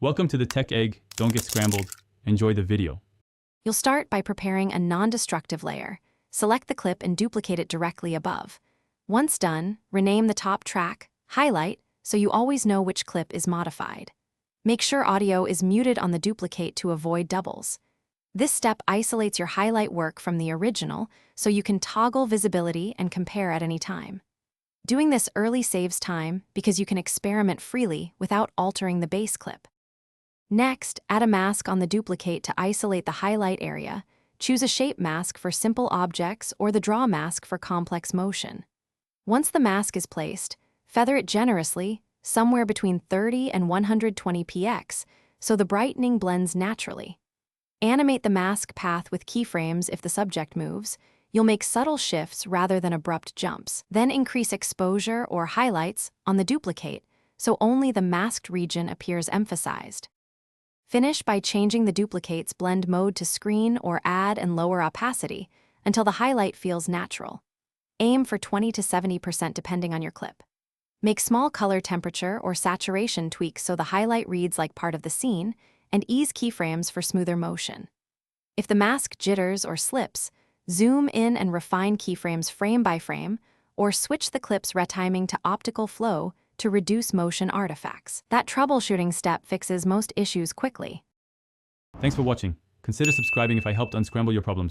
Welcome to the Tech Egg. Don't get scrambled. Enjoy the video. You'll start by preparing a non-destructive layer. Select the clip and duplicate it directly above. Once done, rename the top track, highlight, so you always know which clip is modified. Make sure audio is muted on the duplicate to avoid doubles. This step isolates your highlight work from the original, so you can toggle visibility and compare at any time. Doing this early saves time because you can experiment freely without altering the base clip. Next, add a mask on the duplicate to isolate the highlight area. Choose a shape mask for simple objects or the draw mask for complex motion. Once the mask is placed, feather it generously, somewhere between 30 and 120 px, so the brightening blends naturally. Animate the mask path with keyframes if the subject moves. You'll make subtle shifts rather than abrupt jumps. Then increase exposure or highlights on the duplicate, so only the masked region appears emphasized. Finish by changing the duplicate's blend mode to screen or add and lower opacity until the highlight feels natural. Aim for 20 to 70% depending on your clip. Make small color temperature or saturation tweaks so the highlight reads like part of the scene, and ease keyframes for smoother motion. If the mask jitters or slips, zoom in and refine keyframes frame by frame, or switch the clip's retiming to optical flow to reduce motion artifacts. That troubleshooting step fixes most issues quickly. Thanks for watching. Consider subscribing if I helped unscramble your problems.